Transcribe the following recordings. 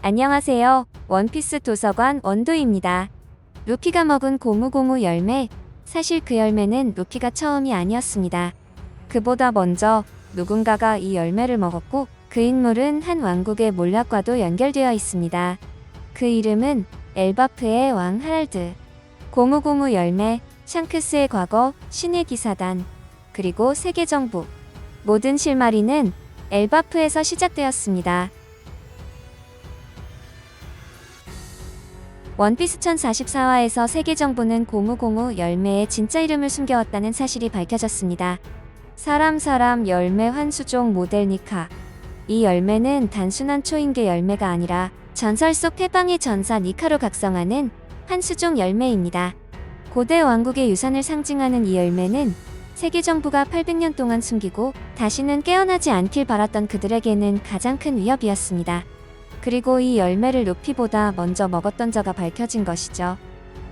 안녕하세요. 원피스 도서관 원도입니다. 루피가 먹은 고무고무 열매. 사실 그 열매는 루피가 처음이 아니었습니다. 그보다 먼저 누군가가 이 열매를 먹었고 그 인물은 한 왕국의 몰락과도 연결되어 있습니다. 그 이름은 엘바프의 왕 하랄드. 고무고무 열매, 샹크스의 과거, 신의 기사단, 그리고 세계정부. 모든 실마리는 엘바프에서 시작되었습니다. 원피스 1044화에서 세계정부는 고무고무 열매의 진짜 이름을 숨겨왔다는 사실이 밝혀졌습니다. 사람 열매 환수종 모델 니카. 이 열매는 단순한 초인계 열매가 아니라 전설 속 태방의 전사 니카로 각성하는 환수종 열매입니다. 고대 왕국의 유산을 상징하는 이 열매는 세계정부가 800년 동안 숨기고 다시는 깨어나지 않길 바랐던 그들에게는 가장 큰 위협이었습니다. 그리고 이 열매를 루피보다 먼저 먹었던 자가 밝혀진 것이죠.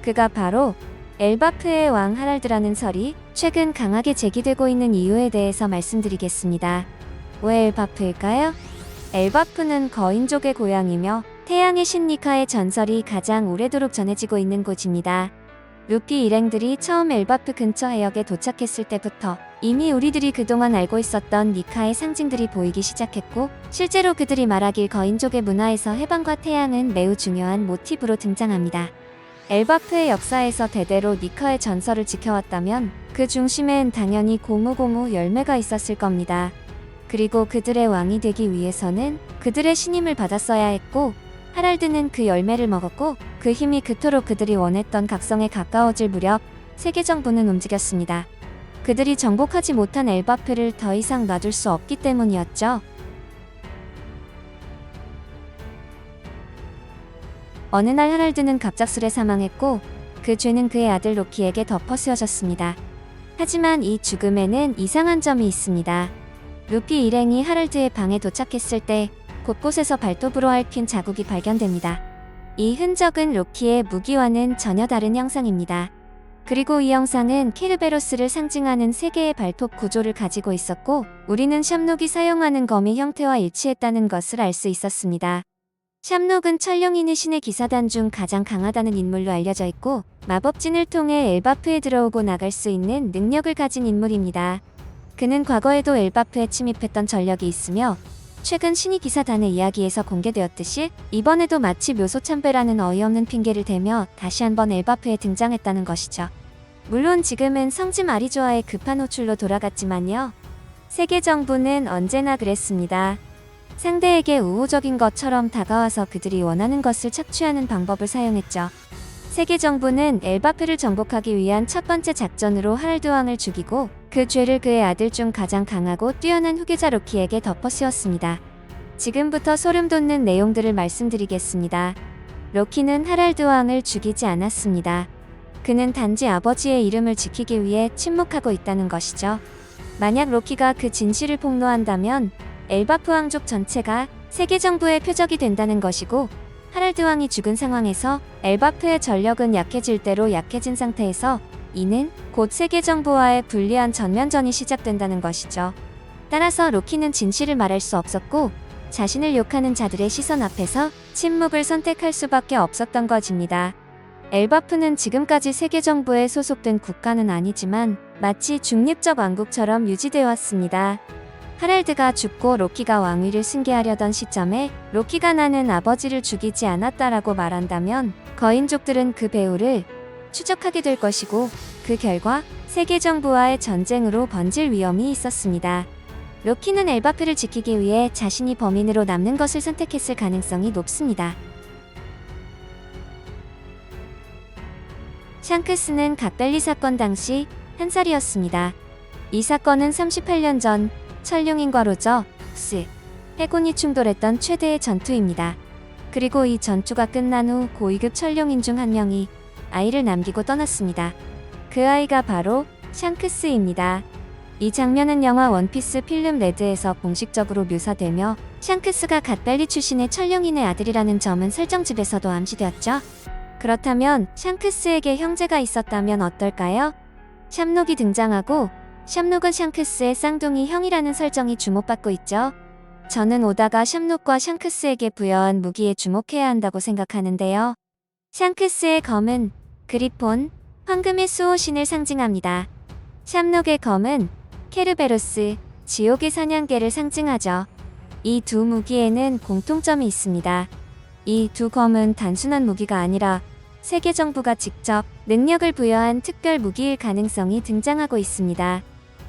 그가 바로 엘바프의 왕 하랄드라는 설이 최근 강하게 제기되고 있는 이유에 대해서 말씀드리겠습니다. 왜 엘바프일까요? 엘바프는 거인족의 고향이며 태양의 신 니카의 전설이 가장 오래도록 전해지고 있는 곳입니다. 루피 일행들이 처음 엘바프 근처 해역에 도착했을 때부터 이미 우리들이 그동안 알고 있었던 니카의 상징들이 보이기 시작했고, 실제로 그들이 말하길 거인족의 문화에서 해방과 태양은 매우 중요한 모티브로 등장합니다. 엘바프의 역사에서 대대로 니카의 전설을 지켜왔다면 그 중심엔 당연히 고무고무 열매가 있었을 겁니다. 그리고 그들의 왕이 되기 위해서는 그들의 신임을 받았어야 했고, 하랄드는 그 열매를 먹었고 그 힘이 그토록 그들이 원했던 각성에 가까워질 무렵 세계정부는 움직였습니다. 그들이 정복하지 못한 엘바프를 더 이상 놔둘 수 없기 때문이었죠. 어느 날 하랄드는 갑작스레 사망했고 그 죄는 그의 아들 로키에게 덮어 씌워졌습니다. 하지만 이 죽음에는 이상한 점이 있습니다. 루피 일행이 하랄드의 방에 도착했을 때 곳곳에서 발톱으로 핥힌 자국이 발견됩니다. 이 흔적은 로키의 무기와는 전혀 다른 형상입니다. 그리고 이 형상은 케르베로스를 상징하는 세 개의 발톱 구조를 가지고 있었고, 우리는 샴록이 사용하는 검의 형태와 일치했다는 것을 알 수 있었습니다. 샴록은 천룡인의 신의 기사단 중 가장 강하다는 인물로 알려져 있고, 마법진을 통해 엘바프에 들어오고 나갈 수 있는 능력을 가진 인물입니다. 그는 과거에도 엘바프에 침입했던 전력이 있으며 최근 신의 기사단의 이야기에서 공개되었듯이 이번에도 마치 묘소참배라는 어이없는 핑계를 대며 다시 한번 엘바프에 등장했다는 것이죠. 물론 지금은 성지 마리조아의 급한 호출로 돌아갔지만요. 세계정부는 언제나 그랬습니다. 상대에게 우호적인 것처럼 다가와서 그들이 원하는 것을 착취하는 방법을 사용했죠. 세계정부는 엘바프를 정복하기 위한 첫 번째 작전으로 하랄드 왕을 죽이고 그 죄를 그의 아들 중 가장 강하고 뛰어난 후계자 로키에게 덮어 씌웠습니다. 지금부터 소름 돋는 내용들을 말씀드리겠습니다. 로키는 하랄드 왕을 죽이지 않았습니다. 그는 단지 아버지의 이름을 지키기 위해 침묵하고 있다는 것이죠. 만약 로키가 그 진실을 폭로한다면 엘바프 왕족 전체가 세계정부의 표적이 된다는 것이고, 하랄드 왕이 죽은 상황에서 엘바프의 전력은 약해질 대로 약해진 상태에서 이는 곧 세계정부와의 불리한 전면전이 시작된다는 것이죠. 따라서 로키는 진실을 말할 수 없었고 자신을 욕하는 자들의 시선 앞에서 침묵을 선택할 수밖에 없었던 것입니다. 엘바프는 지금까지 세계정부에 소속된 국가는 아니지만 마치 중립적 왕국처럼 유지되어 왔습니다. 하랄드가 죽고 로키가 왕위를 승계하려던 시점에 로키가 나는 아버지를 죽이지 않았다라고 말한다면 거인족들은 그 배후를 추적하게 될 것이고, 그 결과 세계정부와의 전쟁으로 번질 위험이 있었습니다. 로키는 엘바프를 지키기 위해 자신이 범인으로 남는 것을 선택했을 가능성이 높습니다. 샹크스는 갓벨리 사건 당시 1살이었습니다. 이 사건은 38년 전 천룡인과 로저, 스, 해곤이 충돌했던 최대의 전투입니다. 그리고 이 전투가 끝난 후 고위급 천룡인 중 한 명이 아이를 남기고 떠났습니다. 그 아이가 바로 샹크스입니다. 이 장면은 영화 원피스 필름 레드에서 공식적으로 묘사되며 샹크스가 갓벨리 출신의 천룡인의 아들이라는 점은 설정집에서도 암시되었죠. 그렇다면 샹크스에게 형제가 있었다면 어떨까요? 샴록이 등장하고 샴록은 샹크스의 쌍둥이 형이라는 설정이 주목받고 있죠. 저는 오다가 샴록과 샹크스에게 부여한 무기에 주목해야 한다고 생각하는데요. 샹크스의 검은 그리폰, 황금의 수호신을 상징합니다. 샴록의 검은 케르베로스, 지옥의 사냥개를 상징하죠. 이 두 무기에는 공통점이 있습니다. 이 두 검은 단순한 무기가 아니라 세계 정부가 직접 능력을 부여한 특별 무기일 가능성이 등장하고 있습니다.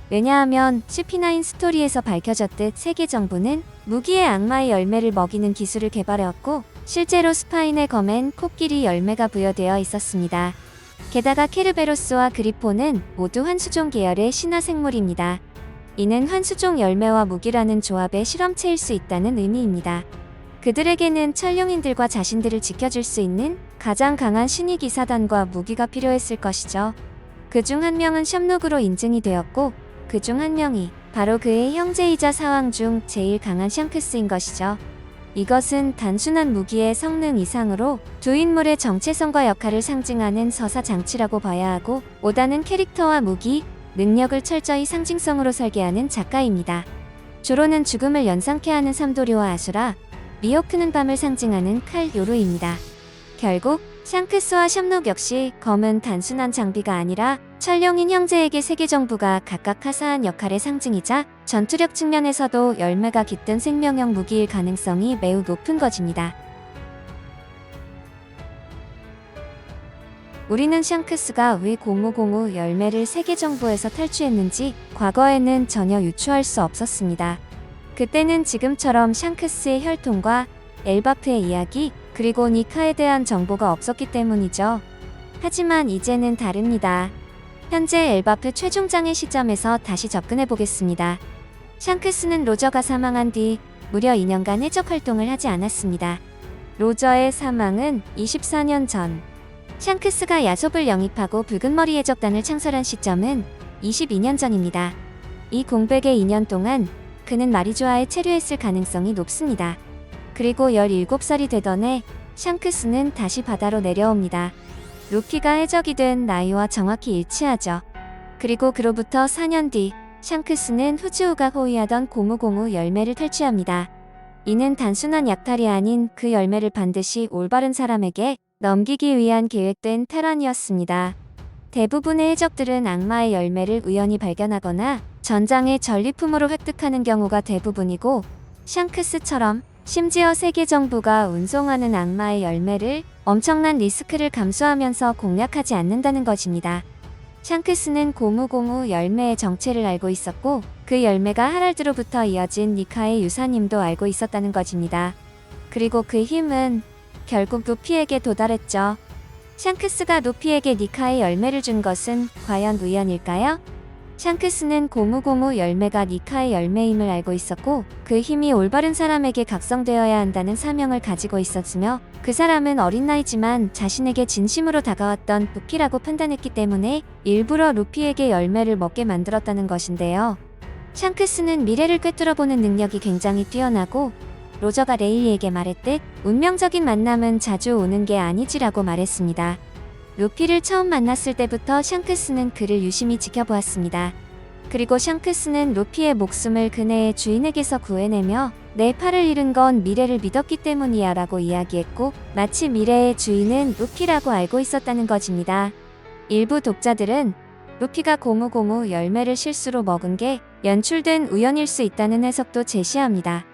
왜냐하면 CP9 스토리에서 밝혀졌듯 세계 정부는 무기의 악마의 열매를 먹이는 기술을 개발해왔고 실제로 스파인의 검엔 코끼리 열매가 부여되어 있었습니다. 게다가 케르베로스와 그리폰은 모두 환수종 계열의 신화 생물입니다. 이는 환수종 열매와 무기라는 조합의 실험체일 수 있다는 의미입니다. 그들에게는 천룡인들과 자신들을 지켜줄 수 있는 가장 강한 신의 기사단과 무기가 필요했을 것이죠. 그중 한 명은 샴록으로 인증이 되었고 그 중 한 명이 바로 그의 형제이자 사왕 중 제일 강한 샹크스인 것이죠. 이것은 단순한 무기의 성능 이상으로 두 인물의 정체성과 역할을 상징하는 서사 장치라고 봐야 하고 오다는 캐릭터와 무기, 능력을 철저히 상징성으로 설계하는 작가입니다. 조로는 죽음을 연상케 하는 삼도류와 아수라, 미호크는 밤을 상징하는 칼 요루입니다. 결국 샹크스와 샴록 역시 검은 단순한 장비가 아니라 천룡인 형제에게 세계 정부가 각각 하사한 역할의 상징이자 전투력 측면에서도 열매가 깃든 생명형 무기일 가능성이 매우 높은 것입니다. 우리는 샹크스가 왜 0505 열매를 세계 정부에서 탈취했는지 과거에는 전혀 유추할 수 없었습니다. 그때는 지금처럼 샹크스의 혈통과 엘바프의 이야기, 그리고 니카에 대한 정보가 없었기 때문이죠. 하지만 이제는 다릅니다. 현재 엘바프 최종장의 시점에서 다시 접근해 보겠습니다. 샹크스는 로저가 사망한 뒤 무려 2년간 해적 활동을 하지 않았습니다. 로저의 사망은 24년 전. 샹크스가 야솝을 영입하고 붉은머리 해적단을 창설한 시점은 22년 전입니다. 이 공백의 2년 동안 그는 마리조아에 체류했을 가능성이 높습니다. 그리고 17살이 되던 해 샹크스는 다시 바다로 내려옵니다. 루피가 해적이 된 나이와 정확히 일치하죠. 그리고 그로부터 4년 뒤 샹크스는 후지우가 호위하던 0505 열매를 탈취합니다. 이는 단순한 약탈이 아닌 그 열매를 반드시 올바른 사람에게 넘기기 위한 계획된 탈환이었습니다. 대부분의 해적들은 악마의 열매를 우연히 발견하거나 전장의 전리품으로 획득하는 경우가 대부분이고 샹크스처럼 심지어 세계 정부가 운송하는 악마의 열매를 엄청난 리스크를 감수하면서 공략하지 않는다는 것입니다. 샹크스는 0505 열매의 정체를 알고 있었고 그 열매가 하랄드로부터 이어진 니카의 유산임도 알고 있었다는 것입니다. 그리고 그 힘은 결국 루피에게 도달했죠. 샹크스가 루피에게 니카의 열매를 준 것은 과연 우연일까요? 샹크스는 0505 열매가 니카의 열매임을 알고 있었고 그 힘이 올바른 사람에게 각성되어야 한다는 사명을 가지고 있었으며 그 사람은 어린 나이지만 자신에게 진심으로 다가왔던 루피라고 판단했기 때문에 일부러 루피에게 열매를 먹게 만들었다는 것인데요. 샹크스는 미래를 꿰뚫어보는 능력이 굉장히 뛰어나고 로저가 레일리에게 말했듯 운명적인 만남은 자주 오는 게 아니지라고 말했습니다. 루피를 처음 만났을 때부터 샹크스는 그를 유심히 지켜보았습니다. 그리고 샹크스는 루피의 목숨을 그네의 주인에게서 구해내며 내 팔을 잃은 건 미래를 믿었기 때문이야 라고 이야기했고 마치 미래의 주인은 루피라고 알고 있었다는 것입니다. 일부 독자들은 루피가 0505 열매를 실수로 먹은 게 연출된 우연일 수 있다는 해석도 제시합니다.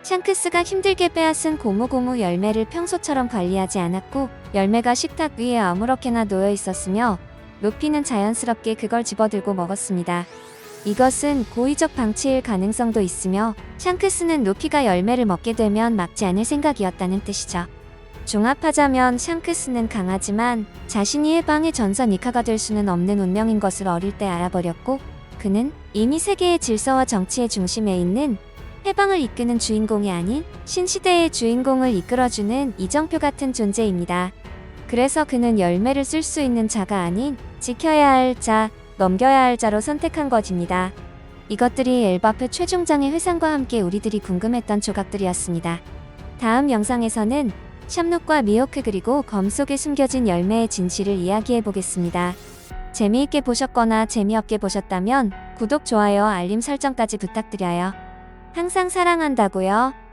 샹크스가 힘들게 빼앗은 0505 열매를 평소처럼 관리하지 않았고 열매가 식탁 위에 아무렇게나 놓여 있었으며 루피는 자연스럽게 그걸 집어들고 먹었습니다. 이것은 고의적 방치일 가능성도 있으며 샹크스는 루피가 열매를 먹게 되면 막지 않을 생각이었다는 뜻이죠. 종합하자면 샹크스는 강하지만 자신이 해방의 전사 니카가 될 수는 없는 운명인 것을 어릴 때 알아버렸고 그는 이미 세계의 질서와 정치의 중심에 있는 해방을 이끄는 주인공이 아닌 신시대의 주인공을 이끌어주는 이정표 같은 존재입니다. 그래서 그는 열매를 쓸 수 있는 자가 아닌 지켜야 할 자, 넘겨야 할 자로 선택한 것입니다. 이것들이 엘바프 최종장의 회상과 함께 우리들이 궁금했던 조각들이었습니다. 다음 영상에서는 샴록과 미호크 그리고 검 속에 숨겨진 열매의 진실을 이야기해보겠습니다. 재미있게 보셨거나 재미없게 보셨다면 구독, 좋아요, 알림 설정까지 부탁드려요. 항상 사랑한다고요?